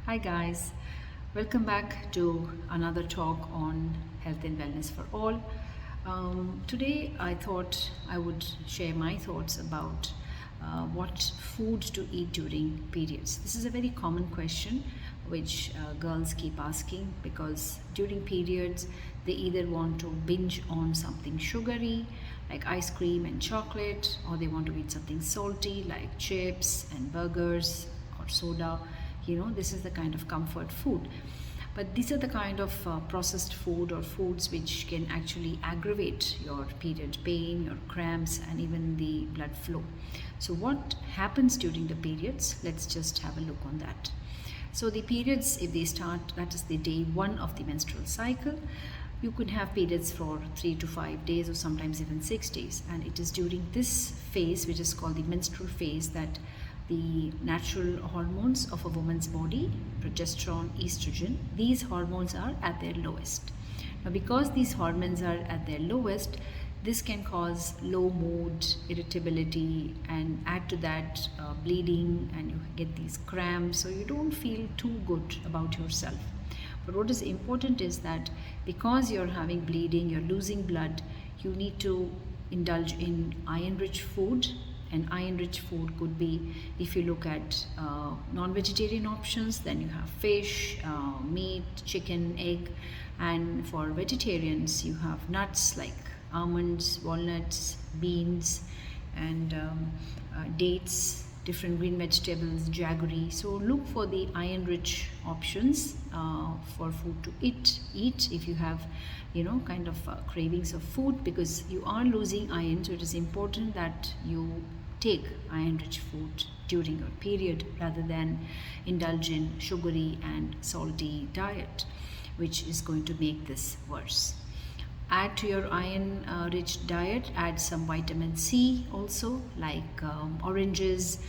Hi guys, welcome back to another talk on health and wellness for all. Today I thought I would share my thoughts about what food to eat during periods. This is a very common question which girls keep asking because during periods they either want to binge on something sugary like ice cream and chocolate, or they want to eat something salty like chips and burgers or soda. This is the kind of comfort food, but these are the kind of processed food or foods which can actually aggravate your period pain, your cramps, and even the blood flow. So what happens during the periods? Let's just have a look on that. So the periods, if they start, that is the day one of the menstrual cycle, you could have periods for 3 to 5 days or sometimes even 6 days, and it is during this phase, which is called the menstrual phase, that the natural hormones of a woman's body, progesterone, estrogen, these hormones are at their lowest. Now, because these hormones are at their lowest, this can cause low mood, irritability, and add to that bleeding, and you get these cramps, so you don't feel too good about yourself. But what is important is that because you're having bleeding, you're losing blood, you need to indulge in iron-rich food. And iron-rich food could be, if you look at non-vegetarian options, then you have fish, meat, chicken, egg. And for vegetarians, you have nuts like almonds, walnuts, beans, and dates, different green vegetables, jaggery. So look for the iron-rich options for food to eat if you have kind of cravings of food, because you are losing iron. So it is important that you take iron-rich food during your period rather than indulge in sugary and salty diet, which is going to make this worse. Add to your iron-rich diet, add some vitamin C also, like oranges,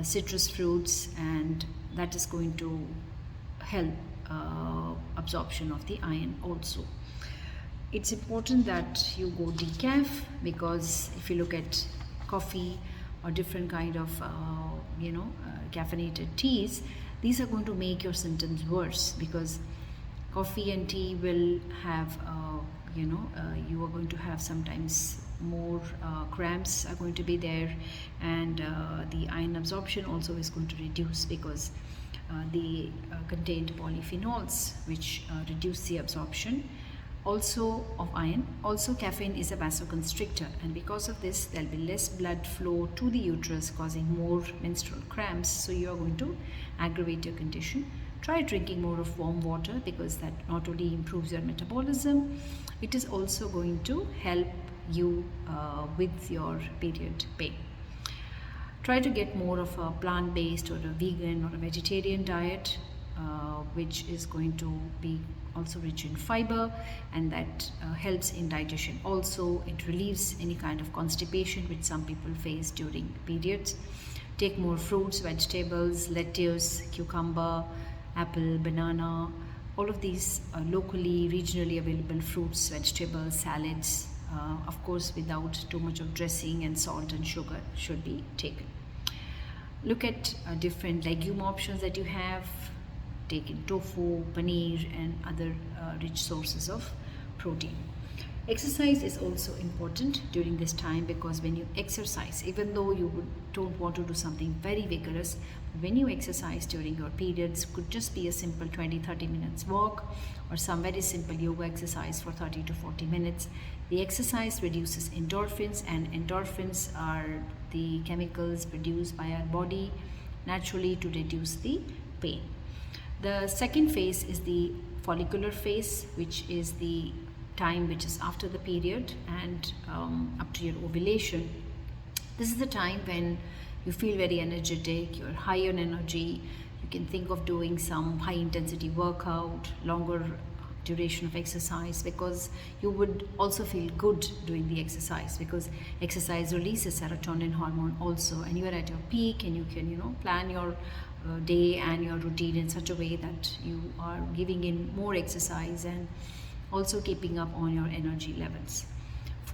citrus fruits, and that is going to help absorption of the iron also. It's important that you go decaf, because if you look at coffee or different kind of caffeinated teas, these are going to make your symptoms worse, because coffee and tea will have you are going to have sometimes more cramps are going to be there, and the iron absorption also is going to reduce, because they contained polyphenols which reduce the absorption also of iron. Also, caffeine is a vasoconstrictor, and because of this there will be less blood flow to the uterus, causing more menstrual cramps. So you are going to aggravate your condition. Try drinking more of warm water, because that not only improves your metabolism, it is also going to help you with your period pain. Try to get more of a plant-based or a vegan or a vegetarian diet, which is going to be also rich in fiber, and that helps in digestion. Also, it relieves any kind of constipation which some people face during periods. Take more fruits, vegetables, lettuce, cucumber, apple, banana, all of these locally, regionally available fruits, vegetables, salads, of course without too much of dressing, and salt and sugar should be taken. Look at different legume options that you have. Take in tofu, paneer, and other rich sources of protein. Exercise is also important during this time, because when you exercise, even though you don't want to do something very vigorous, when you exercise during your periods, could just be a simple 20-30 minutes walk, or some very simple yoga exercise for 30 to 40 minutes. The exercise reduces endorphins, and endorphins are the chemicals produced by our body naturally to reduce the pain. The second phase is the follicular phase, which is the time which is after the period and up to your ovulation. This is the time when you feel very energetic, you're high on energy. You can think of doing some high intensity workout, longer duration of exercise, because you would also feel good doing the exercise, because exercise releases serotonin hormone also, and you are at your peak, and you can plan your day and your routine in such a way that you are giving in more exercise and also keeping up on your energy levels.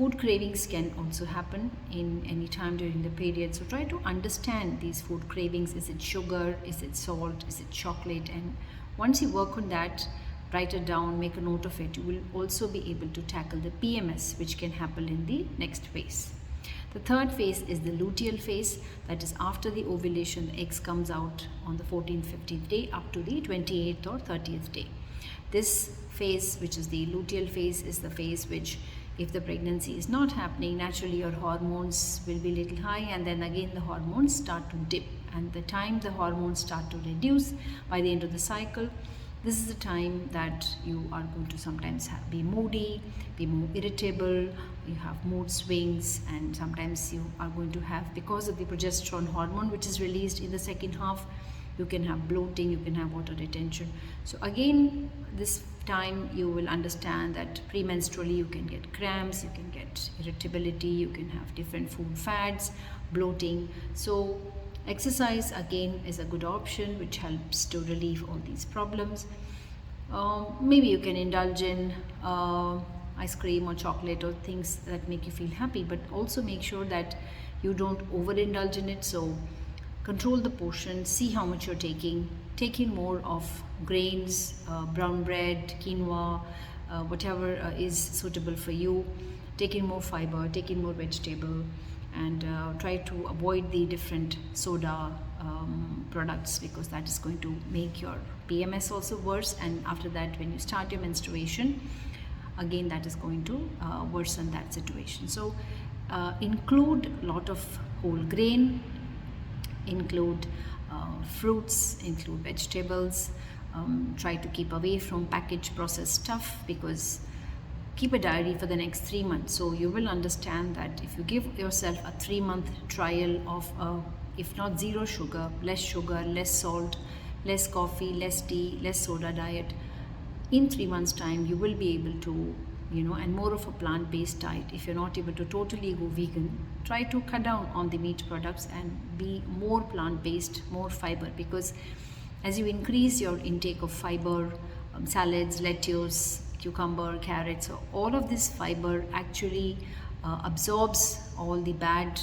Food cravings can also happen in any time during the period. So try to understand these food cravings. Is it sugar? Is it salt? Is it chocolate? And once you work on that, write it down, make a note of it, you will also be able to tackle the PMS, which can happen in the next phase. The third phase is the luteal phase, that is after the ovulation, the eggs comes out on the 14th, 15th day up to the 28th or 30th day. This phase, which is the luteal phase, is the phase which, if the pregnancy is not happening, naturally your hormones will be little high, and then again the hormones start to dip, and the time the hormones start to reduce by the end of the cycle, this is the time that you are going to sometimes be moody, be more irritable, you have mood swings, and sometimes you are going to have, because of the progesterone hormone which is released in the second half, you can have bloating, you can have water retention. So again, this time you will understand that premenstrually you can get cramps, you can get irritability, you can have different food fads, bloating. So exercise again is a good option which helps to relieve all these problems. Maybe you can indulge in ice cream or chocolate or things that make you feel happy, but also make sure that you don't overindulge in it. So control the portion, see how much you're taking, take in more of grains, brown bread, quinoa, whatever is suitable for you. Take in more fiber, take in more vegetable, and try to avoid the different soda products, because that is going to make your PMS also worse, and after that when you start your menstruation, again that is going to worsen that situation. So include a lot of whole grain, include fruits, include vegetables, try to keep away from packaged processed stuff, because keep a diary for the next 3 months. So you will understand that if you give yourself a 3-month trial of if not zero sugar, less salt, less coffee, less tea, less soda diet, in 3 months time you will be able to, and more of a plant-based diet. If you're not able to totally go vegan, try to cut down on the meat products and be more plant-based, more fiber, because as you increase your intake of fiber, salads, lettuce, cucumber, carrots, so all of this fiber actually absorbs all the bad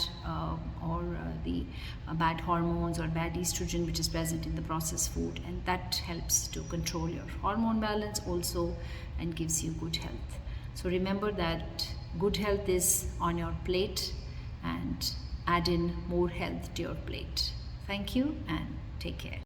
bad hormones or bad estrogen which is present in the processed food, and that helps to control your hormone balance also and gives you good health. So remember that good health is on your plate, and add in more health to your plate. Thank you and take care.